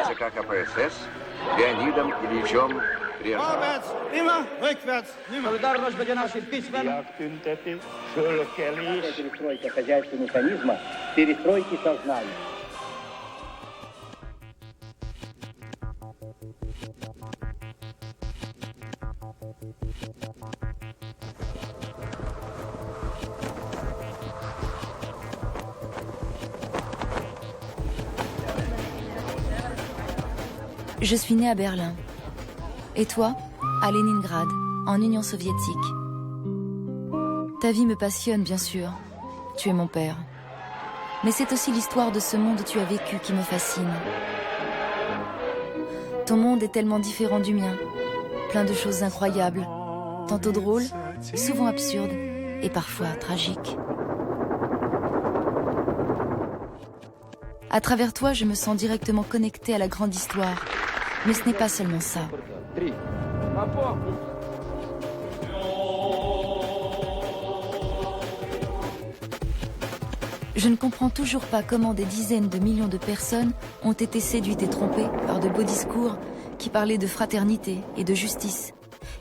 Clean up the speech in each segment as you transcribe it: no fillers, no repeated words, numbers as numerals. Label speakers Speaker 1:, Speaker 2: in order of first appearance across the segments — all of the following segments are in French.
Speaker 1: ЦК КПСС Леонидом Ильичем Брежневым.
Speaker 2: Перестройка хозяйственного механизма, перестройки сознания.
Speaker 3: Je suis née à Berlin. Et toi, à Leningrad, en Union soviétique. Ta vie me passionne, bien sûr. Tu es mon père. Mais c'est aussi l'histoire de ce monde où tu as vécu qui me fascine. Ton monde est tellement différent du mien. Plein de choses incroyables. Tantôt drôles, souvent absurdes et parfois tragiques. À travers toi, je me sens directement connectée à la grande histoire. Mais ce n'est pas seulement ça. Je ne comprends toujours pas comment des dizaines de millions de personnes ont été séduites et trompées par de beaux discours qui parlaient de fraternité et de justice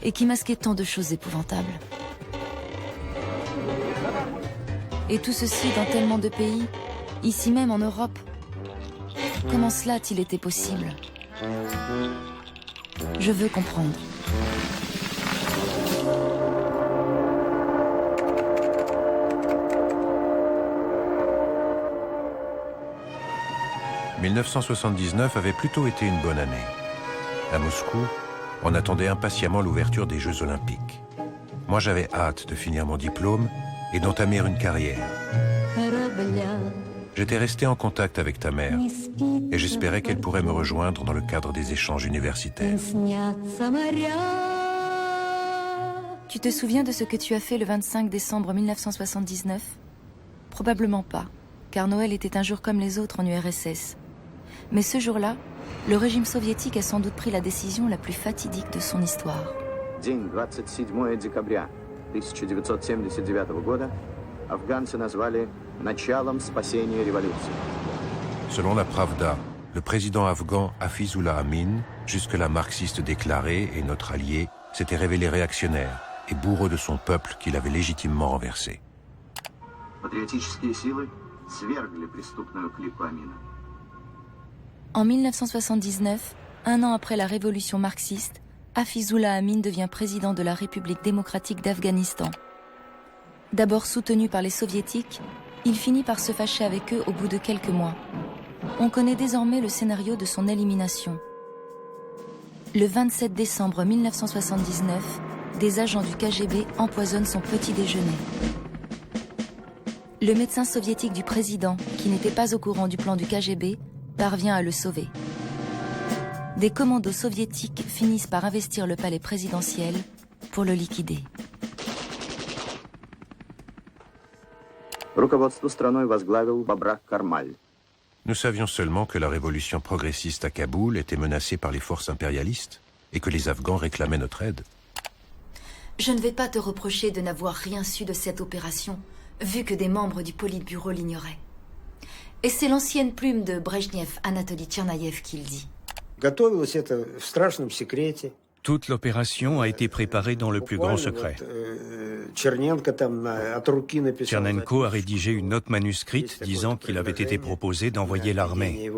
Speaker 3: et qui masquaient tant de choses épouvantables. Et tout ceci dans tellement de pays, ici même en Europe. Comment cela a-t-il été possible ? Je veux comprendre.
Speaker 4: « 1979 avait plutôt été une bonne année. À Moscou, on attendait impatiemment l'ouverture des Jeux Olympiques. Moi, j'avais hâte de finir mon diplôme et d'entamer une carrière. J'étais resté en contact avec ta mère et j'espérais qu'elle pourrait me rejoindre dans le cadre des échanges universitaires.
Speaker 3: Tu te souviens de ce que tu as fait le 25 décembre 1979 ? Probablement pas, car Noël était un jour comme les autres en URSS. Mais ce jour-là, le régime soviétique a sans doute pris la décision la plus fatidique de son histoire.
Speaker 1: День 27 декабря 1979 года афганцы назвали началом спасения революции.
Speaker 4: Selon la Pravda, le président afghan Hafizullah Amin, jusque-là marxiste déclaré et notre allié, s'était révélé réactionnaire et bourreau de son peuple qu'il avait légitimement renversé.
Speaker 1: Патриотические силы свергли преступную клику Амина.
Speaker 3: En 1979, un an après la révolution marxiste, Hafizullah Amin devient président de la République démocratique d'Afghanistan. D'abord soutenu par les soviétiques, il finit par se fâcher avec eux au bout de quelques mois. On connaît désormais le scénario de son élimination. Le 27 décembre 1979, des agents du KGB empoisonnent son petit déjeuner. Le médecin soviétique du président, qui n'était pas au courant du plan du KGB, parvient à le sauver. Des commandos soviétiques finissent par investir le palais présidentiel pour le liquider.
Speaker 1: Руководство страной возглавил Бабрак Кармаль.
Speaker 4: Nous savions seulement que la révolution progressiste à Kaboul était menacée par les forces impérialistes et que les Afghans réclamaient notre aide.
Speaker 3: Je ne vais pas te reprocher de n'avoir rien su de cette opération, vu que des membres du Politburo l'ignoraient. Et c'est l'ancienne plume de Brejnev, Anatoly Tchernaïev, qui le dit.
Speaker 5: Готовилось это в страшном секрете.
Speaker 6: Toute l'opération a été préparée dans le plus grand secret. Tchernenko a rédigé une note manuscrite disant qu'il avait été proposé d'envoyer l'armée.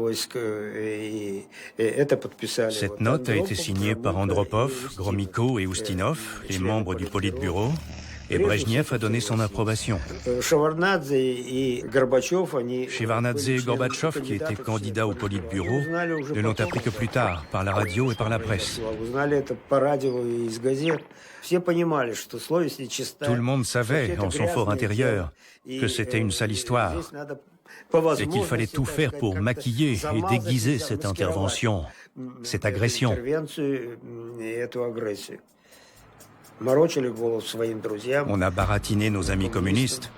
Speaker 6: Cette note a été signée par Andropov, Gromyko et Ustinov, les membres du Politburo, et Brejnev a donné son approbation.
Speaker 5: Shevardnadze et
Speaker 6: Gorbatchev, qui étaient candidats au Politburo, ne l'ont appris que plus tard, par la radio et par la presse. Tout le monde savait, en son fort intérieur, que c'était une sale histoire et qu'il fallait tout faire pour maquiller et déguiser cette intervention, cette agression. On a baratiné nos amis communistes,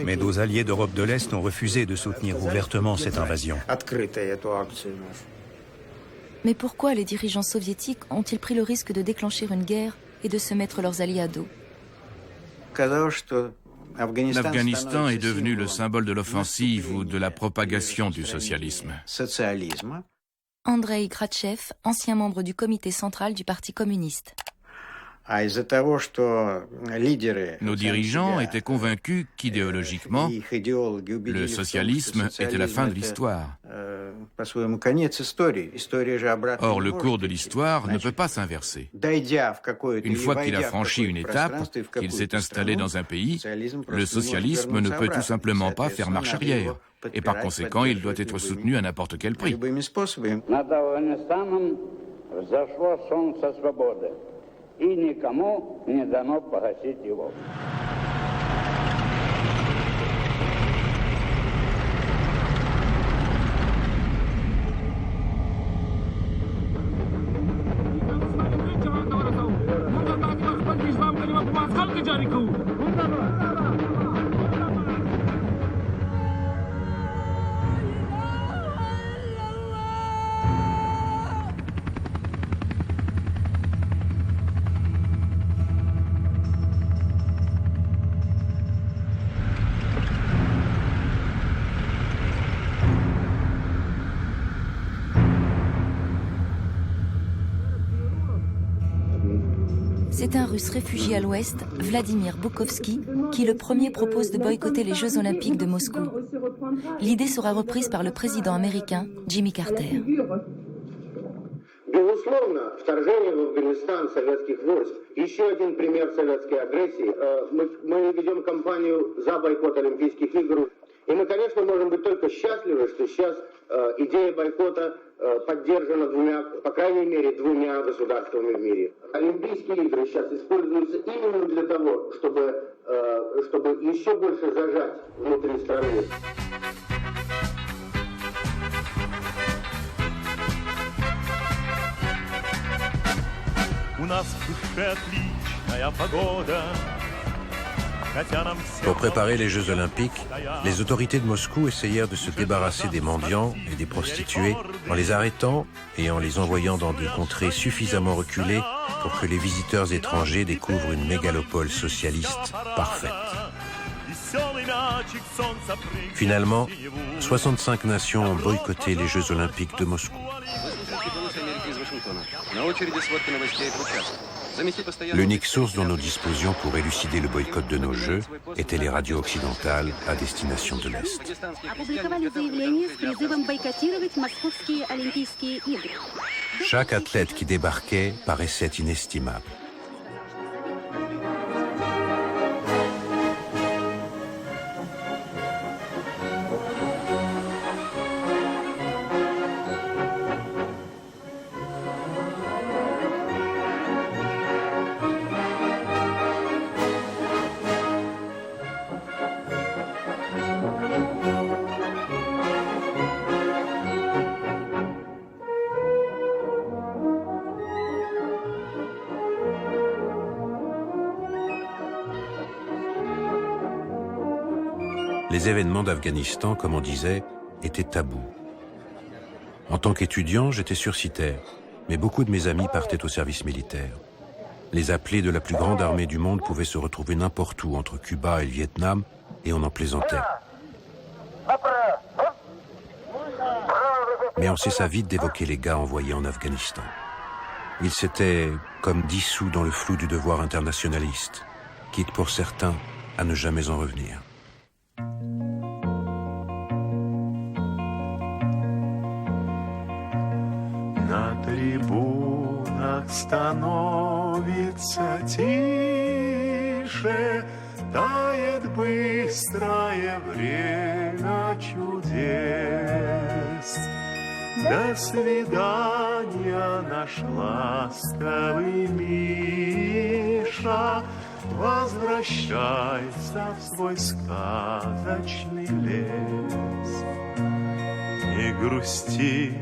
Speaker 6: mais nos alliés d'Europe de l'Est ont refusé de soutenir ouvertement cette invasion.
Speaker 3: Mais pourquoi les dirigeants soviétiques ont-ils pris le risque de déclencher une guerre et de se mettre leurs alliés à dos ?
Speaker 7: l'Afghanistan est devenu le symbole de l'offensive ou de la propagation du socialisme.
Speaker 3: Andrei Gratchev, ancien membre du comité central du Parti communiste.
Speaker 7: Nos dirigeants étaient convaincus qu'idéologiquement, le socialisme était la fin de l'histoire. Or, le cours de l'histoire ne peut pas s'inverser. Une fois qu'il a franchi une étape, qu'il s'est installé dans un pays, le socialisme ne peut tout simplement pas faire marche arrière. Et par conséquent, il doit être soutenu à n'importe quel prix.
Speaker 2: Над Афганистаном взошло солнце свободы, и никому не дано погасить его.
Speaker 3: C'est un Russe réfugié à l'Ouest, Vladimir Bukovski, qui le premier propose de boycotter les Jeux Olympiques de Moscou. L'idée sera reprise par le président américain Jimmy Carter.
Speaker 8: Безусловно, вторжение в Афганистан советских войск – еще один пример советской агрессии. Мы ведем кампанию за бойкот Олимпийских игр. И мы, конечно, можем быть только счастливы, что сейчас идея бойкота поддержана по крайней мере, двумя государствами в мире. Олимпийские игры сейчас используются именно для того, чтобы еще больше зажать внутри страны.
Speaker 4: Pour préparer les Jeux Olympiques, les autorités de Moscou essayèrent de se débarrasser des mendiants et des prostituées en les arrêtant et en les envoyant dans des contrées suffisamment reculées pour que les visiteurs étrangers découvrent une mégalopole socialiste parfaite. Finalement, 65 nations ont boycotté les Jeux Olympiques de Moscou. L'unique source dont nous disposions pour élucider le boycott de nos Jeux étaient les radios occidentales à destination de l'Est. Chaque athlète qui débarquait paraissait inestimable. Les événements d'Afghanistan, comme on disait, étaient tabous. En tant qu'étudiant, j'étais sursitaire, mais beaucoup de mes amis partaient au service militaire. Les appelés de la plus grande armée du monde pouvaient se retrouver n'importe où entre Cuba et le Vietnam, et on en plaisantait. Mais on cessa vite d'évoquer les gars envoyés en Afghanistan. Ils s'étaient comme dissous dans le flou du devoir internationaliste, quitte pour certains à ne jamais en revenir.
Speaker 9: На трибунах становится тише, тает быстрое время чудес. До свидания, наш ласковый Миша, возвращайся в свой сказочный лес. Не грусти,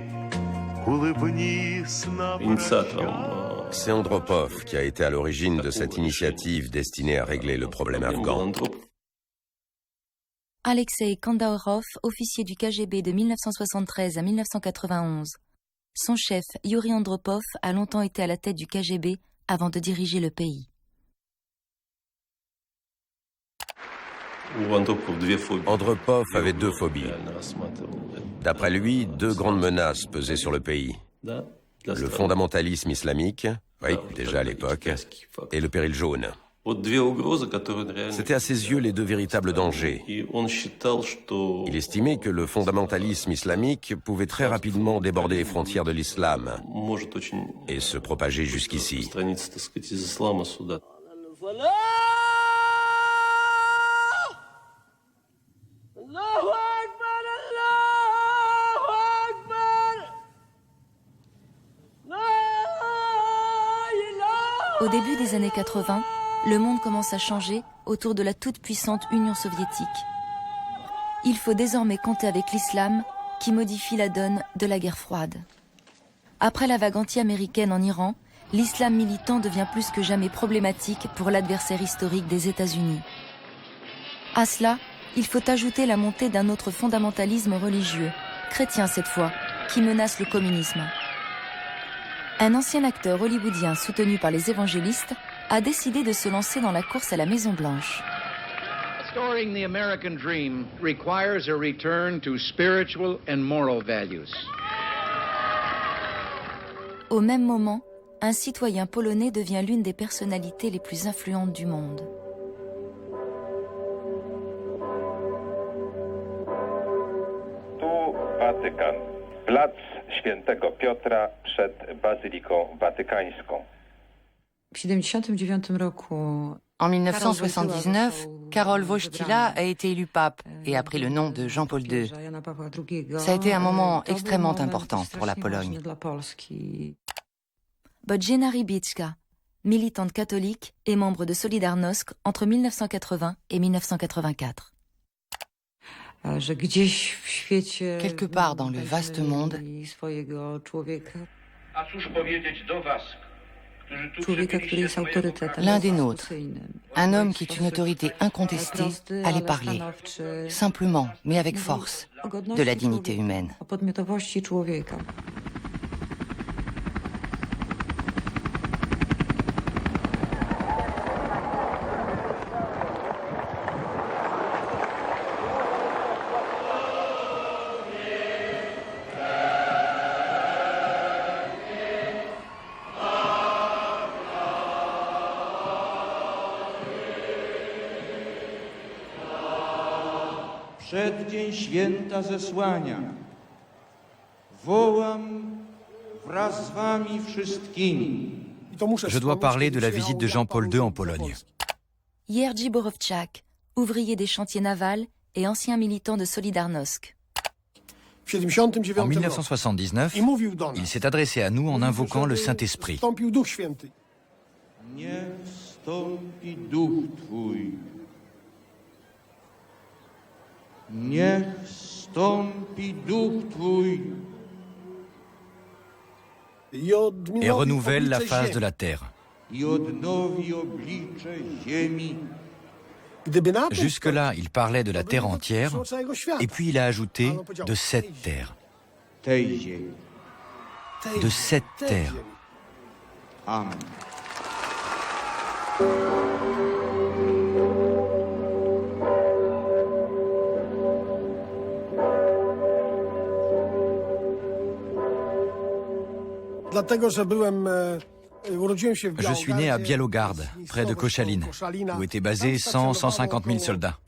Speaker 10: C'est Andropov qui a été à l'origine de cette initiative destinée à régler le problème afghan.
Speaker 3: Alexei Kandaorov, officier du KGB de 1973 à 1991. Son chef, Yuri Andropov, a longtemps été à la tête du KGB avant de diriger le pays.
Speaker 10: Andropov avait deux phobies. D'après lui, deux grandes menaces pesaient sur le pays. Le fondamentalisme islamique, oui, déjà à l'époque, et le péril jaune. C'était à ses yeux les deux véritables dangers. Il estimait que le fondamentalisme islamique pouvait très rapidement déborder les frontières de l'islam et se propager jusqu'ici.
Speaker 3: Au début des années 80, le monde commence à changer autour de la toute-puissante Union soviétique. Il faut désormais compter avec l'islam qui modifie la donne de la guerre froide. Après la vague anti-américaine en Iran, l'islam militant devient plus que jamais problématique pour l'adversaire historique des États-Unis. À cela, il faut ajouter la montée d'un autre fondamentalisme religieux, chrétien cette fois, qui menace le communisme. Un ancien acteur hollywoodien soutenu par les évangélistes a décidé de se lancer dans la course à la Maison-Blanche.
Speaker 11: Restoring the American dream requires a return to spiritual and moral values.
Speaker 3: Au même moment, un citoyen polonais devient l'une des personnalités les plus influentes du monde.
Speaker 12: Tu Watykan. Plac Świętego Piotra przed Bazyliką Watykańską.
Speaker 13: En 1979, Karol Wojtyła a été élu pape et a pris le nom de Jean-Paul II. Ça a été un moment extrêmement important pour la Pologne.
Speaker 3: Bożena Rybicka, militante catholique et membre de Solidarnosc entre 1980 et 1984.
Speaker 13: Quelque part dans le vaste monde, l'un des nôtres, un homme qui est une autorité incontestée, allait parler, simplement, mais avec force, de la dignité humaine.
Speaker 14: Przeddzień święta zesłania. Wołam wraz z wami wszystkimi.
Speaker 6: Je dois parler de la visite de Jean-Paul II en Pologne.
Speaker 3: Jerzy Borowczak, ouvrier des chantiers navals et ancien militant de Solidarnosc.
Speaker 6: En 1979, il s'est adressé à nous en invoquant le Saint-Esprit.
Speaker 14: Niech stąpi duch Twój. Niech stąpi duch Twój.
Speaker 6: Et renouvelle la face de la terre.
Speaker 14: I odnowi oblicze ziemi.
Speaker 6: Jusque-là, il parlait de la terre entière, et puis il a ajouté de cette terre. De cette terre.
Speaker 14: Amen.
Speaker 6: Je suis né à Białogard, près de Koszalin, où étaient basés 100-150 000 soldats.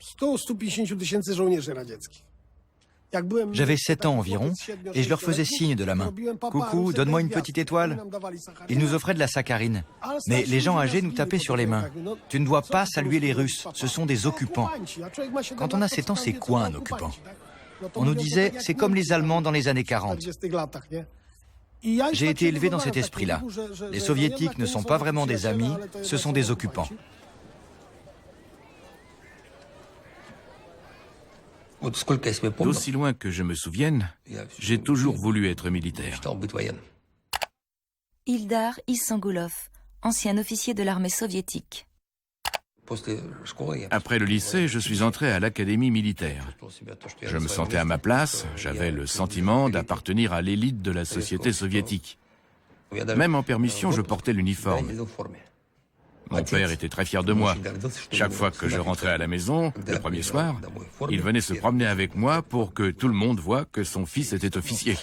Speaker 6: J'avais 7 ans environ, et je leur faisais signe de la main. « Coucou, donne-moi une petite étoile !» Ils nous offraient de la saccharine. Mais les gens âgés nous tapaient sur les mains. « Tu ne dois pas saluer les Russes, ce sont des occupants. » Quand on a 7 ans, c'est quoi un occupant? On nous disait « c'est comme les Allemands dans les années 40 ». J'ai été élevé dans cet esprit-là. Les soviétiques ne sont pas vraiment des amis, ce sont des occupants.
Speaker 7: D'aussi loin que je me souvienne, j'ai toujours voulu être militaire.
Speaker 3: Ildar Issangulov, ancien officier de l'armée soviétique.
Speaker 7: Après le lycée, je suis entré à l'académie militaire. Je me sentais à ma place, j'avais le sentiment d'appartenir à l'élite de la société soviétique. Même en permission, je portais l'uniforme. Mon père était très fier de moi. Chaque fois que je rentrais à la maison, le premier soir, il venait se promener avec moi pour que tout le monde voie que son fils était officier.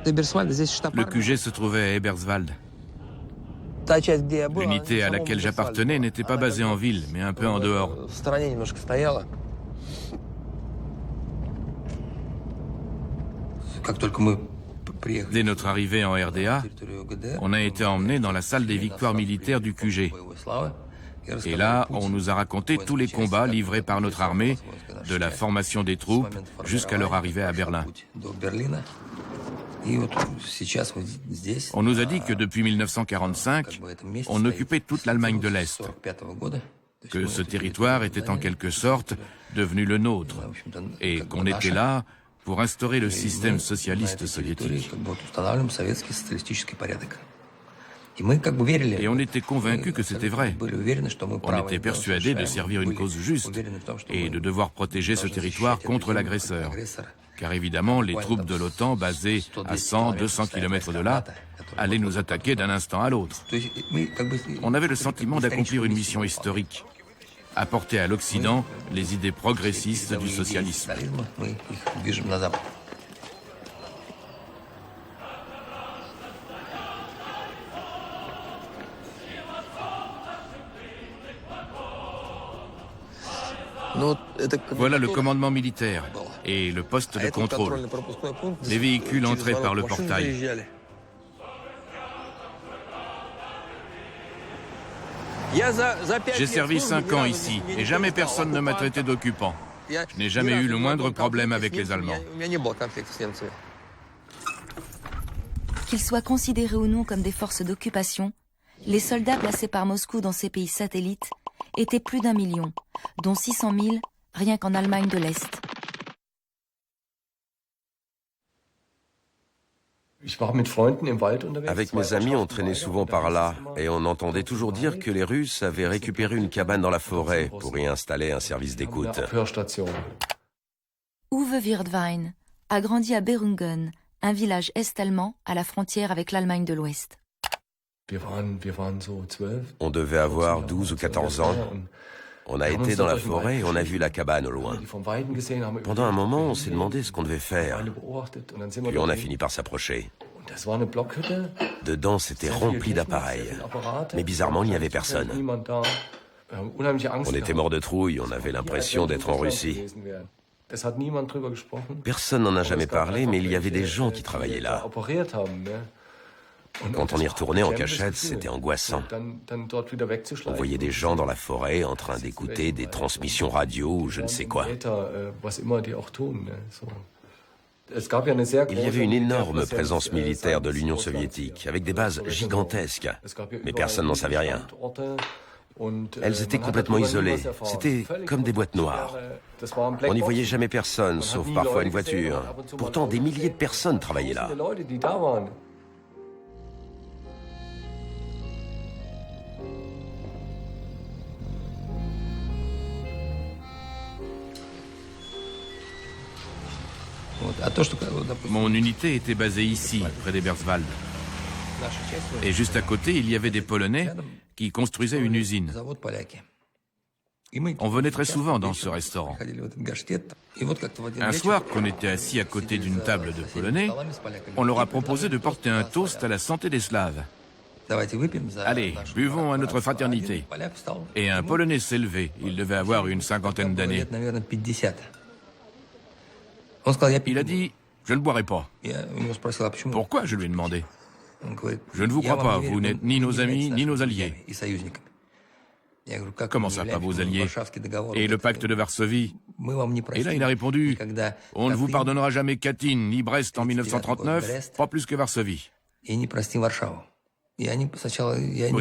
Speaker 7: Le QG se trouvait à Eberswald. L'unité à laquelle j'appartenais n'était pas basée en ville, mais un peu en dehors. Dès notre arrivée en RDA, on a été emmenés dans la salle des victoires militaires du QG. Et là, on nous a raconté tous les combats livrés par notre armée, de la formation des troupes jusqu'à leur arrivée à Berlin. On nous a dit que depuis 1945, on occupait toute l'Allemagne de l'Est, que ce territoire était en quelque sorte devenu le nôtre, et qu'on était là pour instaurer le système socialiste soviétique. Et on était convaincus que c'était vrai. On était persuadés de servir une cause juste et de devoir protéger ce territoire contre l'agresseur. Car évidemment, les troupes de l'OTAN, basées à 100-200 km de là, allaient nous attaquer d'un instant à l'autre. On avait le sentiment d'accomplir une mission historique, apporter à l'Occident les idées progressistes du socialisme. Voilà le commandement militaire et le poste de contrôle. Les véhicules entraient par le portail. J'ai servi 5 ans ici et jamais personne ne m'a traité d'occupant. Je n'ai jamais eu le moindre problème avec les Allemands.
Speaker 3: Qu'ils soient considérés ou non comme des forces d'occupation, les soldats placés par Moscou dans ces pays satellites étaient plus d'1 million, dont 600 000 rien qu'en Allemagne de l'Est.
Speaker 10: Avec mes amis, on traînait souvent par là et on entendait toujours dire que les Russes avaient récupéré une cabane dans la forêt pour y installer un service d'écoute.
Speaker 3: Uwe Wirdwein a grandi à Berungen, un village est-allemand à la frontière avec l'Allemagne de l'Ouest.
Speaker 10: On devait avoir 12 ou 14 ans. On a été dans la forêt et on a vu la cabane au loin. Pendant un moment, on s'est demandé ce qu'on devait faire. Puis on a fini par s'approcher. Dedans, c'était rempli d'appareils. Mais bizarrement, il n'y avait personne. On était morts de trouille, on avait l'impression d'être en Russie. Personne n'en a jamais parlé, mais il y avait des gens qui travaillaient là. Quand on y retournait en cachette, c'était angoissant. On voyait des gens dans la forêt en train d'écouter des transmissions radio ou je ne sais quoi. Il y avait une énorme présence militaire de l'Union soviétique, avec des bases gigantesques, mais personne n'en savait rien. Elles étaient complètement isolées, c'était comme des boîtes noires. On n'y voyait jamais personne, sauf parfois une voiture. Pourtant, des milliers de personnes travaillaient là.
Speaker 7: Mon unité était basée ici, près d'Eberswald. Et juste à côté, il y avait des Polonais qui construisaient une usine. On venait très souvent dans ce restaurant. Un soir, qu'on était assis à côté d'une table de Polonais, on leur a proposé de porter un toast à la santé des Slaves. Allez, buvons à notre fraternité. Et un Polonais s'est levé. Il devait avoir une 50aine d'années. Il a dit « Je ne boirai pas ». Pourquoi, je lui ai demandé. Je ne vous crois pas, vous n'êtes ni nos amis, ni nos alliés. Comment ça, pas vos alliés? Et le pacte de Varsovie? Et là, il a répondu « On ne vous pardonnera jamais Katyn, ni Brest en 1939, pas plus que Varsovie ». Au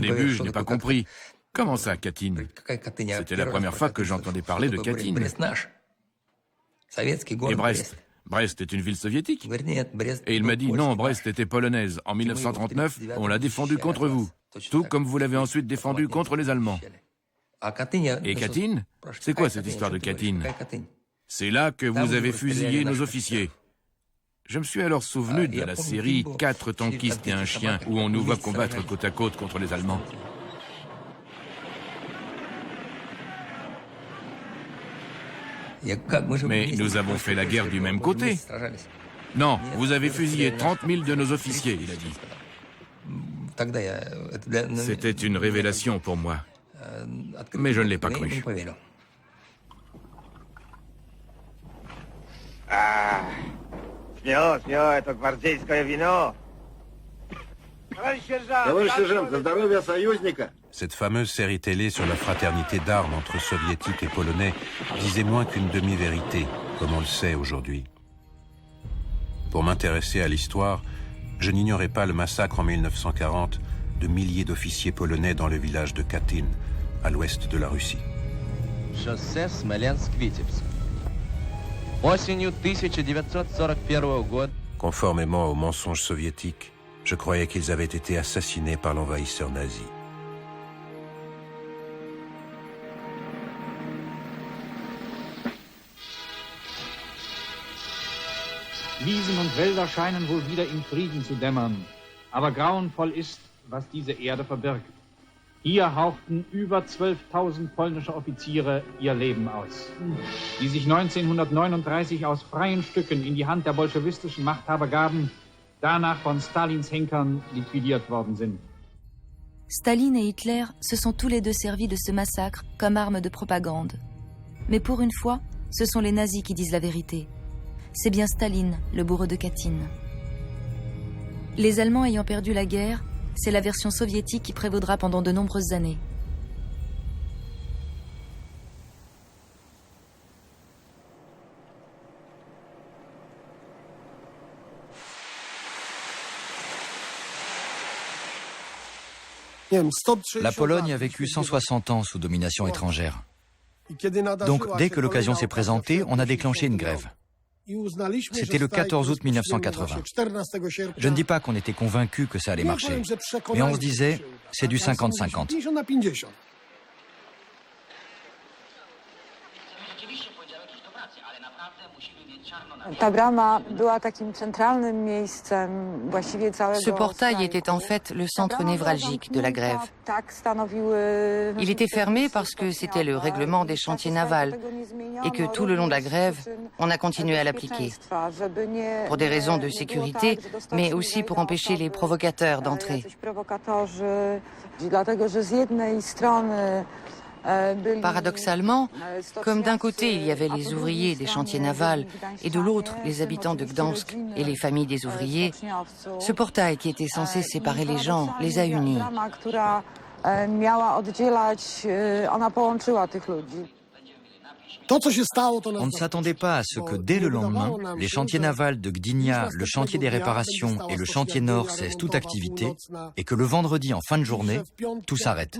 Speaker 7: début, je n'ai pas compris. Comment ça, Katyn? C'était la première fois que j'entendais parler de Katyn. Et Brest? Brest est une ville soviétique. Et il m'a dit, non, Brest était polonaise. En 1939, on l'a défendue contre vous. Tout comme vous l'avez ensuite défendue contre les Allemands. Et Katyn? C'est quoi cette histoire de Katyn? C'est là que vous avez fusillé nos officiers. Je me suis alors souvenu de la série 4 tankistes et un chien, où on nous voit combattre côte à côte contre les Allemands. Mais nous avons fait la guerre du même côté. Non, vous avez fusillé 30 000 de nos officiers, il a dit. C'était une révélation pour moi. Mais je ne l'ai pas cru.
Speaker 4: Cette fameuse série télé sur la fraternité d'armes entre soviétiques et polonais disait moins qu'une demi-vérité, comme on le sait aujourd'hui. Pour m'intéresser à l'histoire, je n'ignorais pas le massacre en 1940 de milliers d'officiers polonais dans le village de Katyn, à l'ouest de la Russie.
Speaker 15: Шоссе Смоленск-Витебск. Осенью 1941 года.
Speaker 4: Conformément aux mensonges soviétiques, je croyais qu'ils avaient été assassinés par l'envahisseur nazi.
Speaker 16: Wiesen und Wälder scheinen wohl wieder im Frieden zu dämmern. Aber grauenvoll ist, was diese Erde verbirgt. Hier hauchten über 12.000 polnische Offiziere ihr Leben aus, die sich 1939 aus freien Stücken in die Hand der bolschewistischen Machthaber gaben, danach von Stalins Henkern liquidiert worden sind.
Speaker 3: Staline et Hitler se sont tous les deux servis de ce massacre comme arme de propagande. Mais pour une fois, ce sont les nazis qui disent la vérité. C'est bien Staline, le bourreau de Katyn. Les Allemands ayant perdu la guerre, c'est la version soviétique qui prévaudra pendant de nombreuses années.
Speaker 6: La Pologne a vécu 160 ans sous domination étrangère. Donc, dès que l'occasion s'est présentée, on a déclenché une grève. C'était le 14 août 1980. Je ne dis pas qu'on était convaincus que ça allait marcher, mais on se disait, c'est du 50-50.
Speaker 13: Ce portail était en fait le centre névralgique de la grève. Il était fermé parce que c'était le règlement des chantiers navals et que tout le long de la grève, on a continué à l'appliquer. Pour des raisons de sécurité, mais aussi pour empêcher les provocateurs d'entrer. Paradoxalement, comme d'un côté il y avait les ouvriers des chantiers navals et de l'autre les habitants de Gdansk et les familles des ouvriers, ce portail qui était censé séparer les gens les a unis.
Speaker 6: On ne s'attendait pas à ce que dès le lendemain, les chantiers navals de Gdynia, le chantier des réparations et le chantier nord cessent toute activité et que le vendredi en fin de journée, tout s'arrête.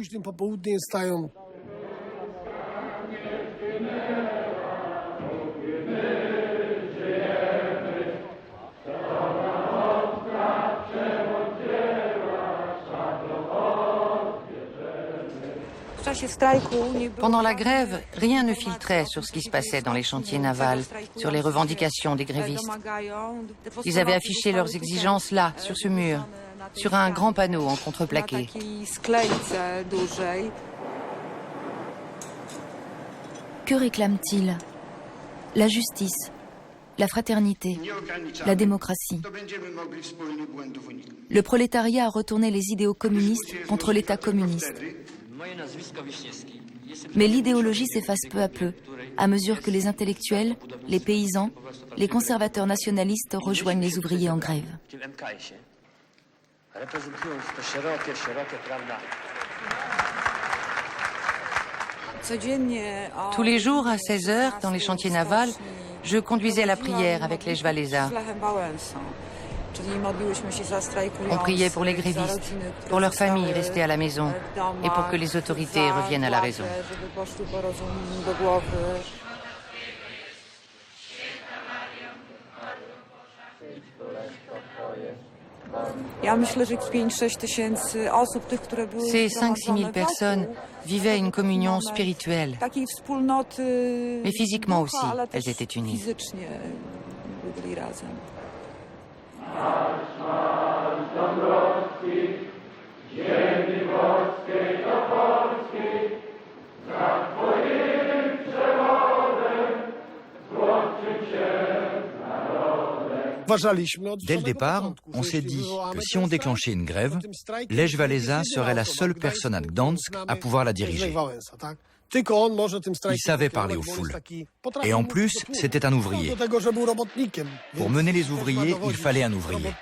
Speaker 13: Pendant la grève, rien ne filtrait sur ce qui se passait dans les chantiers navals, sur les revendications des grévistes. Ils avaient affiché leurs exigences là, sur ce mur, sur un grand panneau en contreplaqué.
Speaker 3: Que réclament-ils? La justice, la fraternité, la démocratie. Le prolétariat a retourné les idéaux communistes contre l'État communiste. Mais l'idéologie s'efface peu à mesure que les intellectuels, les paysans, les conservateurs nationalistes rejoignent les ouvriers en grève.
Speaker 13: Tous les jours, à 16h, dans les chantiers navals, je conduisais la prière avec Lech Walesa. On priait pour les grévistes, pour leurs familles restées à la maison et pour que les autorités reviennent à la raison.
Speaker 3: Ces 5-6 000 personnes vivaient une communion spirituelle,
Speaker 13: mais physiquement aussi, elles étaient unies.
Speaker 6: Dès le départ, on s'est dit que si on déclenchait une grève, Lech Walesa serait la seule personne à Gdansk à pouvoir la diriger. Il savait parler aux foules. Et en plus, c'était un ouvrier. Pour mener les ouvriers, il fallait un ouvrier.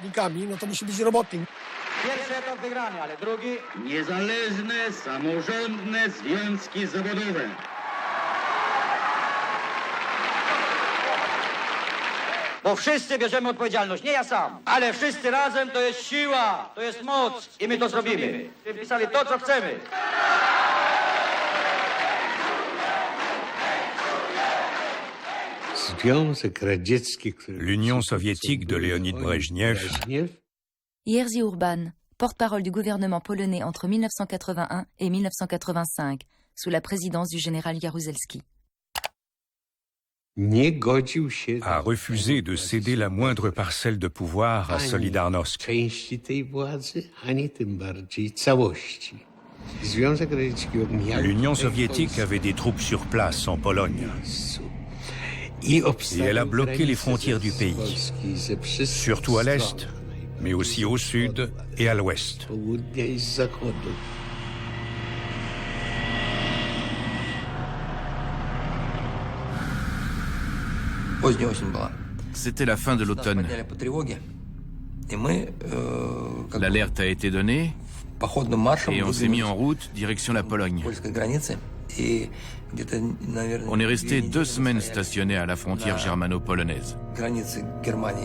Speaker 17: Bo wszyscy bierzemy odpowiedzialność, nie ja sam, ale wszyscy razem to jest siła, to jest moc i my to zrobimy. Wpisali to, co chcemy.
Speaker 4: L'Union soviétique de Léonid Brejnev.
Speaker 3: Jerzy Urban, porte-parole du gouvernement polonais entre 1981 et 1985, sous la présidence du général Jaruzelski.
Speaker 4: A refusé de céder la moindre parcelle de pouvoir à Solidarnosc. L'Union soviétique avait des troupes sur place en Pologne. Et elle a bloqué les frontières du pays, surtout à l'est, mais aussi au sud et à l'ouest.
Speaker 7: C'était la fin de l'automne. L'alerte a été donnée et on s'est mis en route direction la Pologne. On est resté 2 semaines stationnés à la frontière germano-polonaise.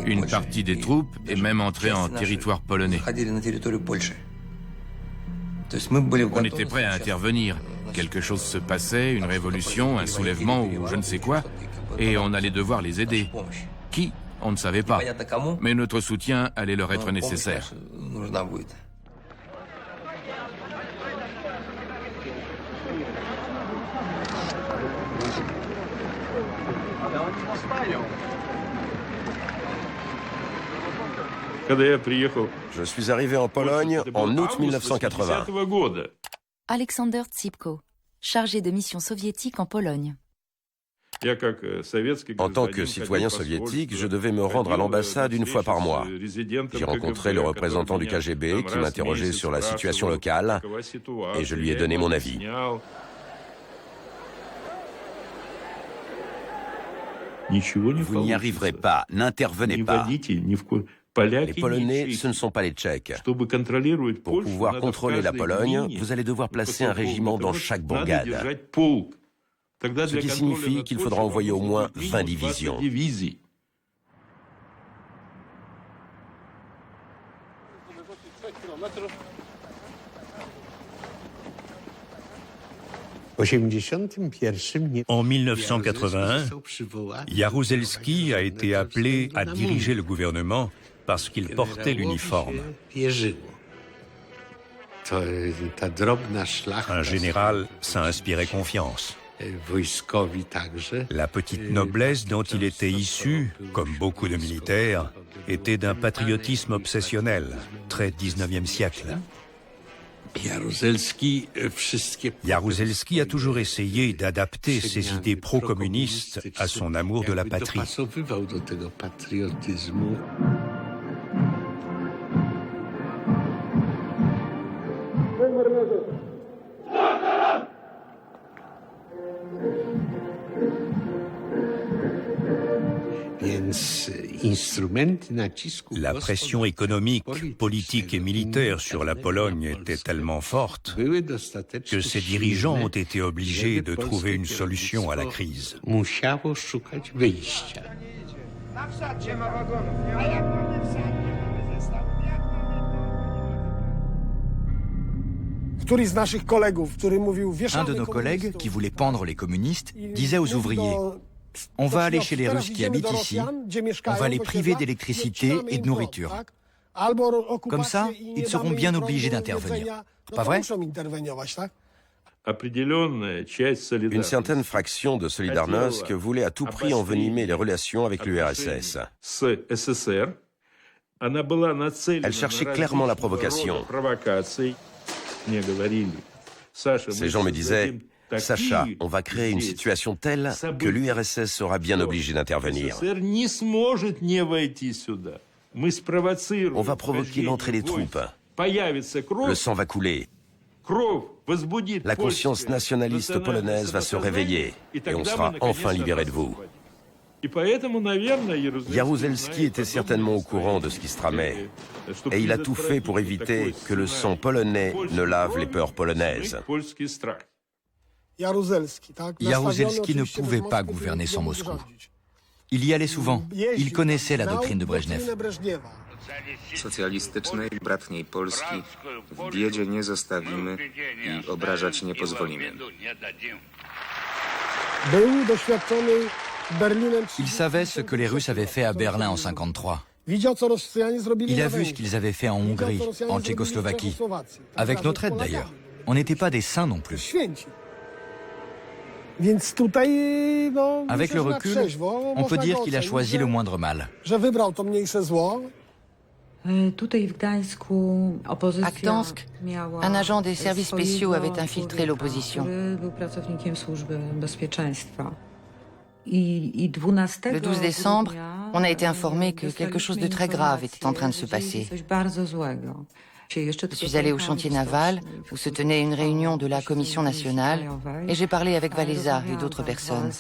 Speaker 7: Une partie des troupes est même entrée en territoire polonais. On était prêts à intervenir. Quelque chose se passait, une révolution, un soulèvement ou je ne sais quoi, et on allait devoir les aider. Qui? On ne savait pas. Mais notre soutien allait leur être nécessaire.
Speaker 10: Je suis arrivé en Pologne en août 1980.
Speaker 3: Alexander Tsipko, chargé de mission soviétique en Pologne.
Speaker 10: En tant que citoyen soviétique, je devais me rendre à l'ambassade une fois par mois. J'ai rencontré le représentant du KGB qui m'interrogeait sur la situation locale et je lui ai donné mon avis.
Speaker 18: Vous n'y arriverez pas, n'intervenez pas.
Speaker 10: Les Polonais, ce ne sont pas les Tchèques. Pour pouvoir contrôler la Pologne, vous allez devoir placer un régiment dans chaque bourgade. Ce qui signifie qu'il faudra envoyer au moins 20 divisions.
Speaker 4: En 1981, Jaruzelski a été appelé à diriger le gouvernement parce qu'il portait l'uniforme. Un général, ça inspirait confiance. La petite noblesse dont il était issu, comme beaucoup de militaires, était d'un patriotisme obsessionnel, très 19e siècle. Jaruzelski a toujours essayé d'adapter ses idées pro-communistes à son amour de la patrie. La pression économique, politique et militaire sur la Pologne était tellement forte que ses dirigeants ont été obligés de trouver une solution à la crise.
Speaker 6: Un de nos collègues, qui voulait pendre les communistes, disait aux ouvriers « On va aller chez les Russes qui habitent ici, on va les priver d'électricité et de nourriture. Comme ça, ils seront bien obligés d'intervenir. Pas vrai ?»
Speaker 10: Une certaine fraction de Solidarnosc voulait à tout prix envenimer les relations avec l'URSS. Elle cherchait clairement la provocation. Ces gens me disaient « Sacha, on va créer une situation telle que l'URSS sera bien obligée d'intervenir. On va provoquer l'entrée des troupes. Le sang va couler. La conscience nationaliste polonaise va se réveiller et on sera enfin libéré de vous. » Jaruzelski était certainement au courant de ce qui se tramait et il a tout fait pour éviter que le sang polonais ne lave les peurs polonaises.
Speaker 6: Jaruzelski ne pouvait pas gouverner sans Moscou. Il y allait souvent. Il connaissait la doctrine de Brejnev.
Speaker 19: Socjalistycznej, bratniej Polski w biedzie nie zostawimy i obrażać nie pozwolimy.
Speaker 6: Il savait ce que les Russes avaient fait à Berlin en 1953. Il a vu ce qu'ils avaient fait en Hongrie, en Tchécoslovaquie. Avec notre aide d'ailleurs. On n'était pas des saints non plus. Avec le recul, on peut dire qu'il a choisi le moindre mal.
Speaker 13: À Gdansk, un agent des services spéciaux avait infiltré l'opposition. Le 12 décembre, on a été informé que quelque chose de très grave était en train de se passer. Je suis allée au chantier naval où se tenait une réunion de la Commission nationale et j'ai parlé avec Walesa et d'autres personnes.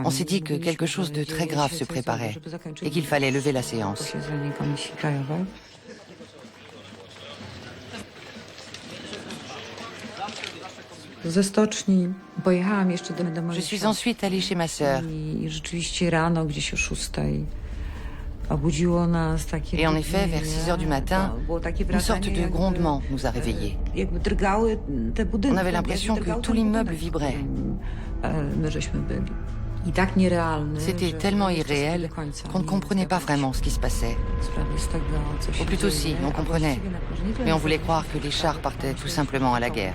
Speaker 13: On s'est dit que quelque chose de très grave se préparait et qu'il fallait lever la séance. Je suis ensuite allée chez ma sœur. Et en effet, vers 6 heures du matin, une sorte de grondement nous a réveillés. On avait l'impression que tout l'immeuble vibrait. C'était tellement irréel qu'on ne comprenait pas vraiment ce qui se passait. Ou plutôt si, on comprenait. Mais on voulait croire que les chars partaient tout simplement à la guerre.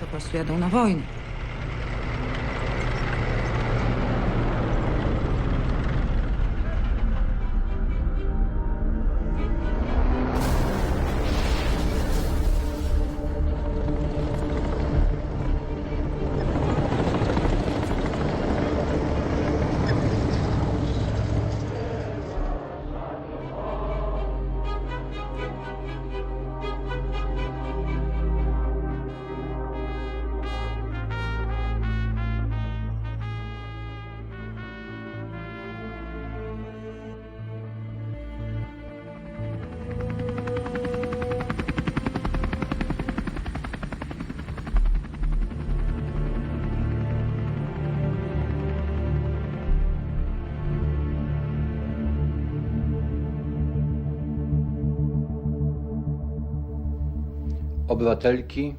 Speaker 20: Obywatelki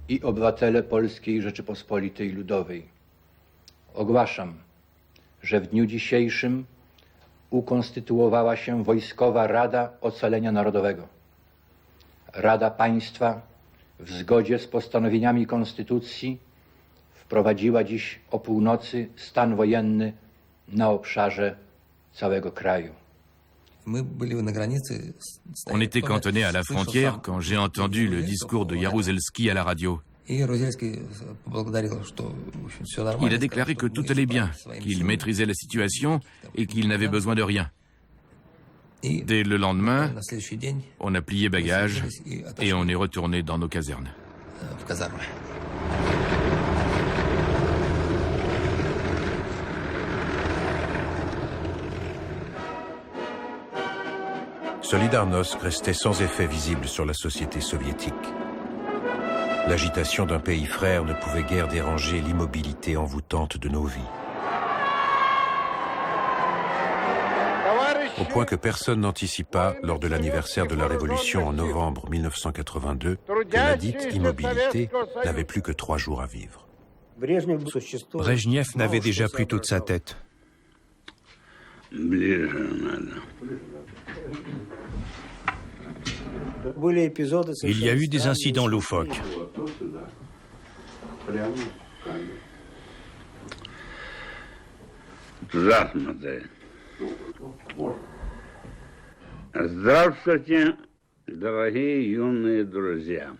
Speaker 20: i obywatele Polskiej Rzeczypospolitej Ludowej. Ogłaszam, że w dniu dzisiejszym ukonstytuowała się Wojskowa Rada Ocalenia Narodowego. Rada Państwa w zgodzie z postanowieniami Konstytucji wprowadziła dziś o północy stan wojenny na obszarze całego kraju.
Speaker 7: On était cantonné à la frontière quand j'ai entendu le discours de Jaruzelski à la radio. Il a déclaré que tout allait bien, qu'il maîtrisait la situation et qu'il n'avait besoin de rien. Dès le lendemain, on a plié bagages et on est retourné dans nos casernes.
Speaker 4: Solidarnosc restait sans effet visible sur la société soviétique. L'agitation d'un pays frère ne pouvait guère déranger l'immobilité envoûtante de nos vies. au point que personne n'anticipa, lors de l'anniversaire de la Révolution en novembre 1982, que la dite immobilité n'avait plus que 3 jours à vivre.
Speaker 21: Brejnev n'avait déjà plus toute sa tête. Il y a eu des incidents loufoques.
Speaker 2: Здравствуйте, дорогие юные друзья.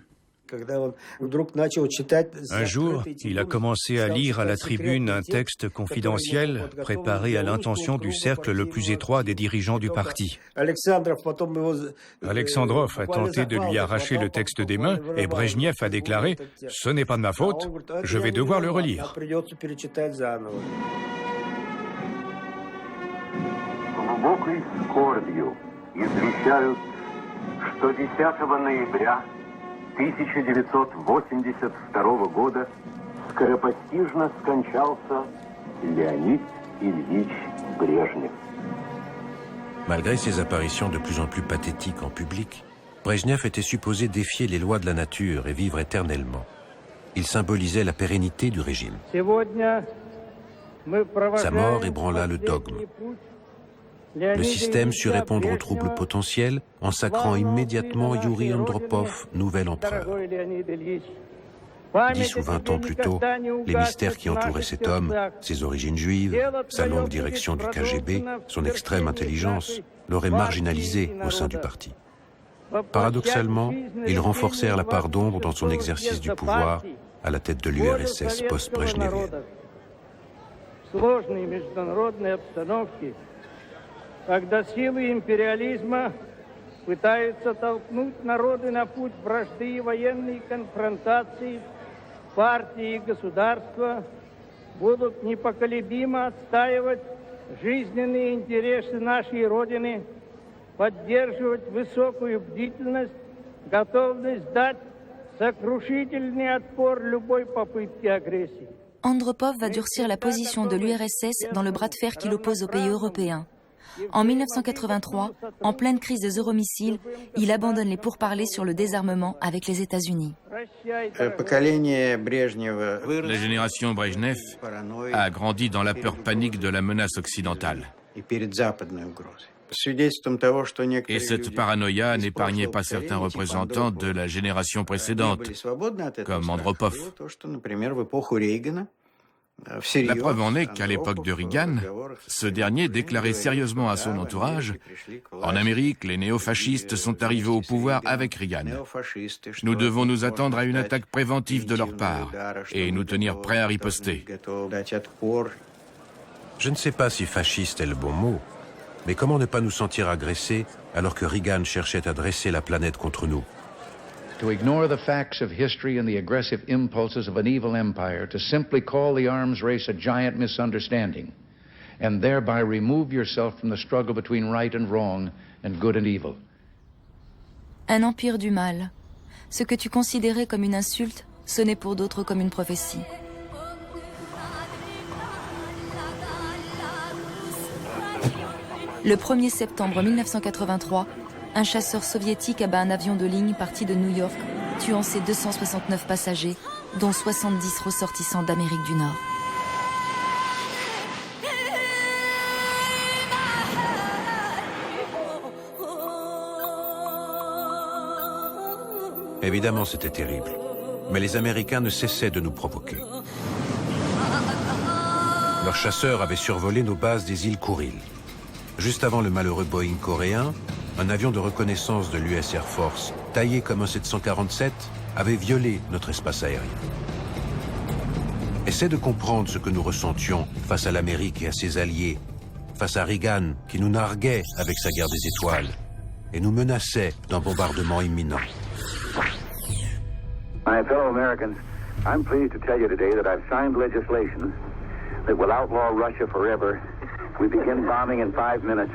Speaker 21: Un jour, il a commencé à lire à la tribune un texte confidentiel préparé à l'intention du cercle le plus étroit des dirigeants du parti. Alexandrov a tenté de lui arracher le texte des mains et Brejnev a déclaré « Ce n'est pas de ma faute, je vais devoir le relire ».
Speaker 8: Глубокой скорбью извещают, что 10 ноября 1982 года скоропостижно скончался Леонид Ильич Брежнев.
Speaker 4: Malgré ses apparitions de plus en plus pathétiques en public, Brejnev était supposé défier les lois de la nature et vivre éternellement. Il symbolisait la pérennité du régime. Sa mort ébranla le dogme. Le système sut répondre aux troubles potentiels en sacrant immédiatement Youri Andropov, nouvel empereur. 10 ou 20 ans plus tôt, les mystères qui entouraient cet homme, ses origines juives, sa longue direction du KGB, son extrême intelligence, l'auraient marginalisé au sein du parti. Paradoxalement, ils renforcèrent la part d'ombre dans son exercice du pouvoir à la tête de l'URSS post-brejnevienne.
Speaker 2: Когда силы империализма пытаются толкнуть народы на путь вражды и военной конфронтации, партии и государства будут непоколебимо отстаивать жизненные интересы нашей Родины, поддерживать высокую бдительность, готовность дать сокрушительный отпор любой попытке агрессии.
Speaker 3: Andropov va durcir la position de l'URSS dans le bras de fer qui l'oppose aux pays européens. En 1983, en pleine crise des euromissiles, il abandonne les pourparlers sur le désarmement avec les États-Unis.
Speaker 7: La génération Brejnev a grandi dans la peur panique de la menace occidentale. Et cette paranoïa n'épargnait pas certains représentants de la génération précédente, comme Andropov. La preuve en est qu'à l'époque de Reagan, ce dernier déclarait sérieusement à son entourage « En Amérique, les néofascistes sont arrivés au pouvoir avec Reagan. Nous devons nous attendre à une attaque préventive de leur part et nous tenir prêts à riposter. »
Speaker 4: Je ne sais pas si fasciste est le bon mot, mais comment ne pas nous sentir agressés alors que Reagan cherchait à dresser la planète contre nous?
Speaker 16: To ignore the facts of history and the aggressive impulses of an evil empire, to simply call the arms race a giant misunderstanding, and thereby remove yourself from the struggle between right and wrong and good and evil.
Speaker 3: Un empire du mal. Ce que tu considérais comme une insulte, ce n'est pour d'autres comme une prophétie. Le 1er septembre 1983, un chasseur soviétique abat un avion de ligne parti de New York, tuant ses 269 passagers, dont 70 ressortissants d'Amérique du Nord.
Speaker 4: Évidemment, c'était terrible. Mais les Américains ne cessaient de nous provoquer. Leurs chasseurs avaient survolé nos bases des îles Kouril. Juste avant le malheureux Boeing coréen, un avion de reconnaissance de l'US Air Force, taillé comme un 747, avait violé notre espace aérien. Essaie de comprendre ce que nous ressentions face à l'Amérique et à ses alliés, face à Reagan qui nous narguait avec sa guerre des étoiles et nous menaçait d'un bombardement imminent.
Speaker 8: My fellow Americans, I'm pleased to tell you today that I've signed legislation that will outlaw Russia forever. We begin bombing in 5 minutes.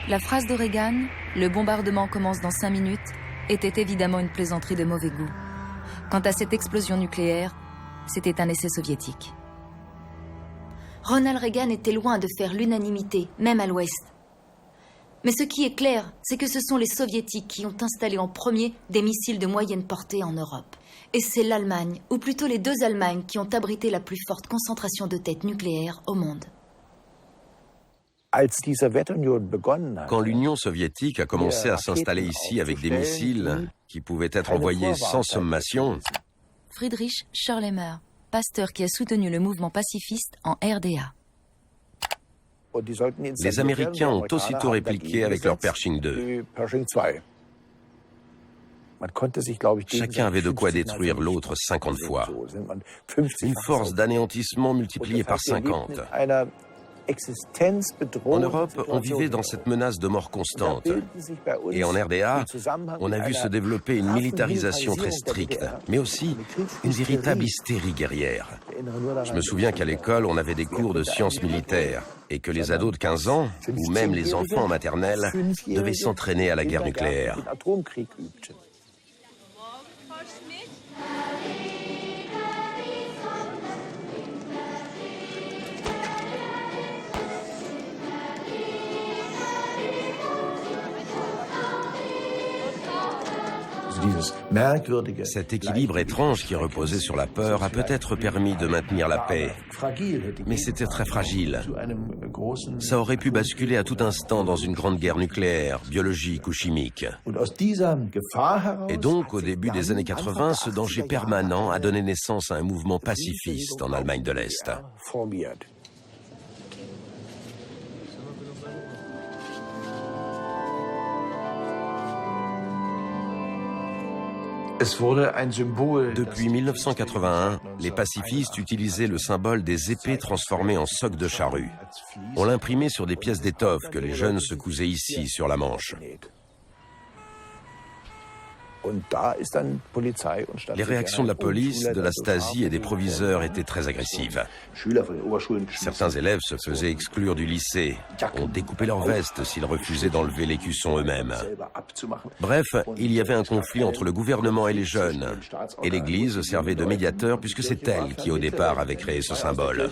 Speaker 3: La phrase de Reagan, « Le bombardement commence dans 5 minutes », était évidemment une plaisanterie de mauvais goût. Quant à cette explosion nucléaire, c'était un essai soviétique.
Speaker 1: Ronald Reagan était loin de faire l'unanimité, même à l'Ouest. Mais ce qui est clair, c'est que ce sont les Soviétiques qui ont installé en premier des missiles de moyenne portée en Europe. Et c'est l'Allemagne, ou plutôt les deux Allemagnes, qui ont abrité la plus forte concentration de têtes nucléaires au monde.
Speaker 10: Quand l'Union soviétique a commencé à s'installer ici avec des missiles qui pouvaient être envoyés sans sommation...
Speaker 3: Friedrich Schorlemer, pasteur qui a soutenu le mouvement pacifiste en RDA.
Speaker 10: Les Américains ont aussitôt répliqué avec leur Pershing 2. Chacun avait de quoi détruire l'autre 50 fois. Une force d'anéantissement multipliée par 50. En Europe, on vivait dans cette menace de mort constante. Et en RDA, on a vu se développer une militarisation très stricte, mais aussi une véritable hystérie guerrière. Je me souviens qu'à l'école, on avait des cours de sciences militaires et que les ados de 15 ans, ou même les enfants en maternelle, devaient s'entraîner à la guerre nucléaire. Cet équilibre étrange qui reposait sur la peur a peut-être permis de maintenir la paix. Mais c'était très fragile. Ça aurait pu basculer à tout instant dans une grande guerre nucléaire, biologique ou chimique. Et donc, au début des années 80, ce danger permanent a donné naissance à un mouvement pacifiste en Allemagne de l'Est. Depuis 1981, les pacifistes utilisaient le symbole des épées transformées en socs de charrue. On l'imprimait sur des pièces d'étoffe que les jeunes se cousaient ici, sur la Manche. Les réactions de la police, de la Stasi et des proviseurs étaient très agressives. Certains élèves se faisaient exclure du lycée. On découpait leurs vestes s'ils refusaient d'enlever l'écusson eux-mêmes. Bref, il y avait un conflit entre le gouvernement et les jeunes. Et l'Église servait de médiateur puisque c'est elle qui, au départ, avait créé ce symbole.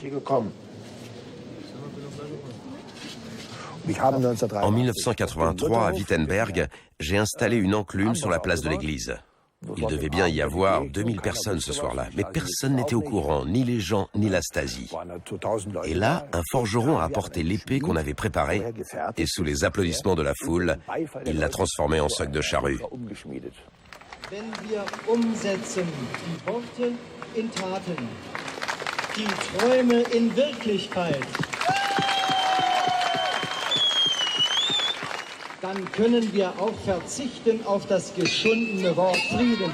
Speaker 10: En 1983, à Wittenberg, j'ai installé une enclume sur la place de l'église. Il devait bien y avoir 2000 personnes ce soir-là, mais personne n'était au courant, ni les gens, ni la Stasi. Et là, un forgeron a apporté l'épée qu'on avait préparée, et sous les applaudissements de la foule, il l'a transformée en soc de charrue.
Speaker 22: Wenn wir umsetzen die Worte in Taten, die Träume in Wirklichkeit, dann können wir auch verzichten auf das geschundene Wort Frieden.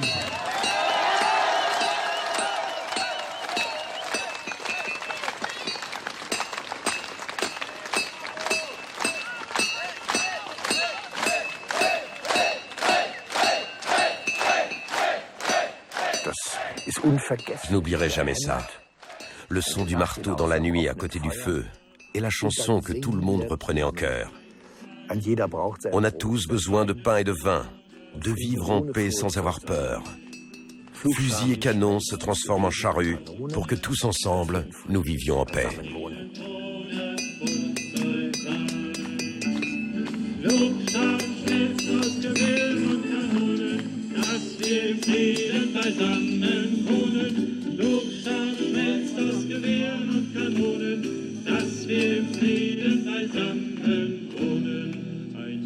Speaker 10: Je n'oublierai jamais ça. Le son du marteau dans la nuit à côté du feu et la chanson que tout le monde reprenait en chœur. On a tous besoin de pain et de vin, de vivre en paix sans avoir peur. Fusils et canons se transforment en charrues pour que tous ensemble, nous vivions en paix.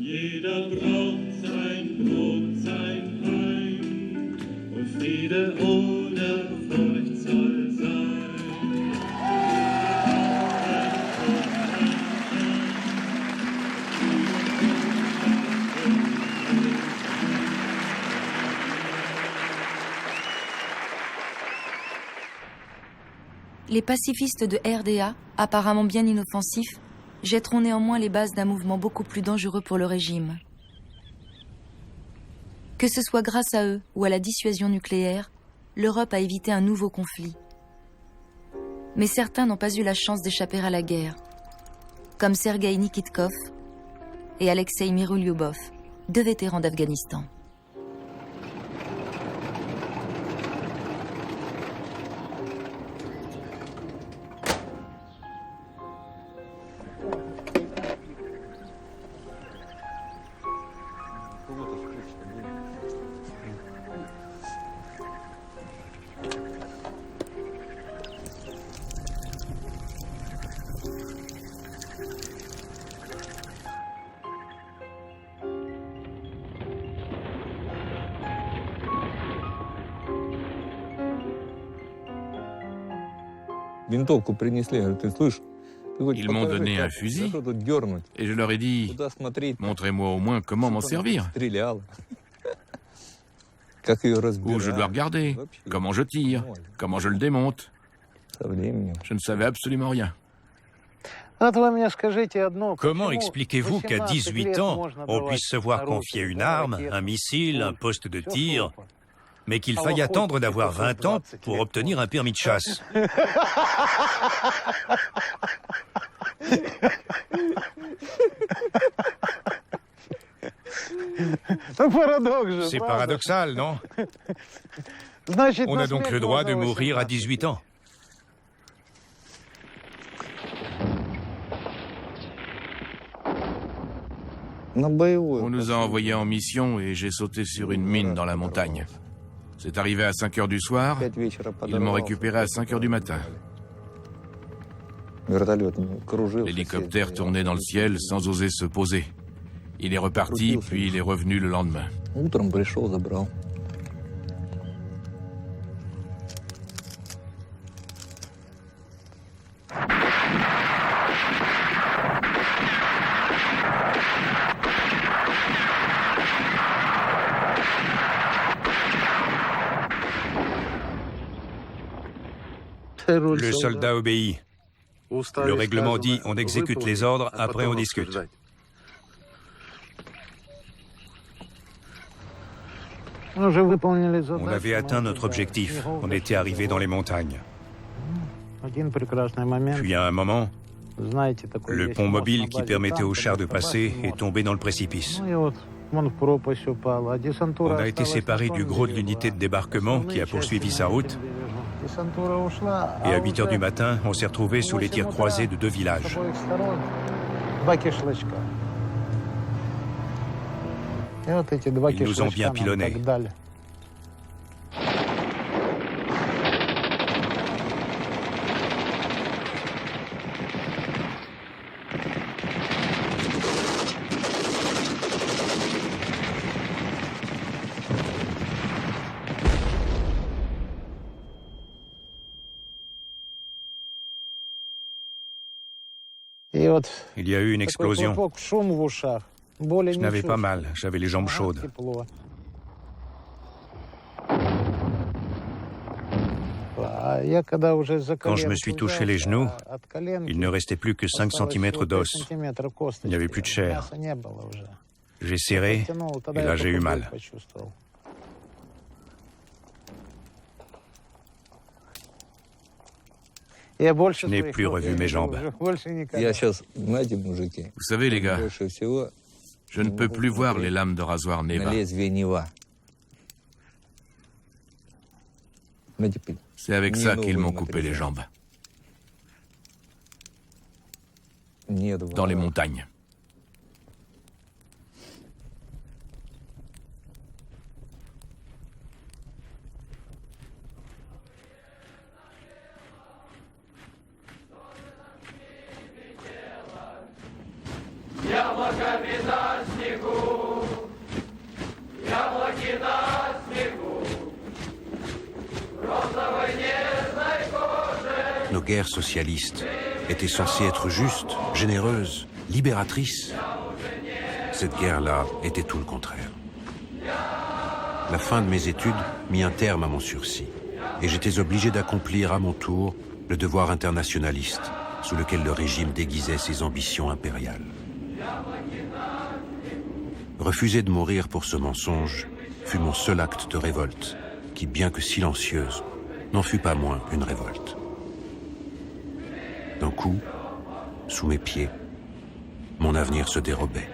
Speaker 9: Jeder braucht sein Brot, sein Wein, und Friede ohne Furcht soll sein.
Speaker 3: Les pacifistes de RDA, apparemment bien inoffensifs, jetteront néanmoins les bases d'un mouvement beaucoup plus dangereux pour le régime. Que ce soit grâce à eux ou à la dissuasion nucléaire, l'Europe a évité un nouveau conflit. Mais certains n'ont pas eu la chance d'échapper à la guerre, comme Sergueï Nikitkov, et Alexei Miroulyubov, 2 vétérans d'Afghanistan.
Speaker 7: Ils m'ont donné un fusil et je leur ai dit « Montrez-moi au moins comment m'en servir. Où je dois regarder, comment je tire, comment je le démonte. » Je ne savais absolument rien.
Speaker 21: Comment expliquez-vous qu'à 18 ans, on puisse se voir confier une arme, un missile, un poste de tir, mais qu'il faille attendre d'avoir 20 ans pour obtenir un permis de chasse? C'est paradoxal, non? On a donc le droit de mourir à 18 ans.
Speaker 7: On nous a envoyés en mission et j'ai sauté sur une mine dans la montagne. C'est arrivé à 5 heures du soir, ils m'ont récupéré à 5 heures du matin. L'hélicoptère tournait dans le ciel sans oser se poser. Il est reparti, puis il est revenu le lendemain.
Speaker 21: Le soldat obéit. Le règlement dit on exécute les ordres, après on discute. On avait atteint notre objectif. On était arrivé dans les montagnes. Puis à un moment, le pont mobile qui permettait aux chars de passer est tombé dans le précipice. On a été séparés du gros de l'unité de débarquement qui a poursuivi sa route. Et à 8 heures du matin, on s'est retrouvés sous les tirs croisés de 2 villages. Ils nous ont bien pilonnés. Il y a eu une explosion. Je n'avais pas mal, j'avais les jambes chaudes. Quand je me suis touché les genoux, il ne restait plus que 5 cm d'os. Il n'y avait plus de chair. J'ai serré, et là j'ai eu mal. Je n'ai plus revu mes jambes.
Speaker 7: Vous savez, les gars, je ne peux plus voir les lames de rasoir Neva. C'est avec ça qu'ils m'ont coupé les jambes. Dans les montagnes.
Speaker 4: Nos guerres socialistes étaient censées être justes, généreuses, libératrices. Cette guerre-là était tout le contraire. La fin de mes études mit un terme à mon sursis, et j'étais obligé d'accomplir à mon tour le devoir internationaliste sous lequel le régime déguisait ses ambitions impériales. Refuser de mourir pour ce mensonge fut mon seul acte de révolte, qui, bien que silencieuse, n'en fut pas moins une révolte. D'un coup, sous mes pieds, mon avenir se dérobait.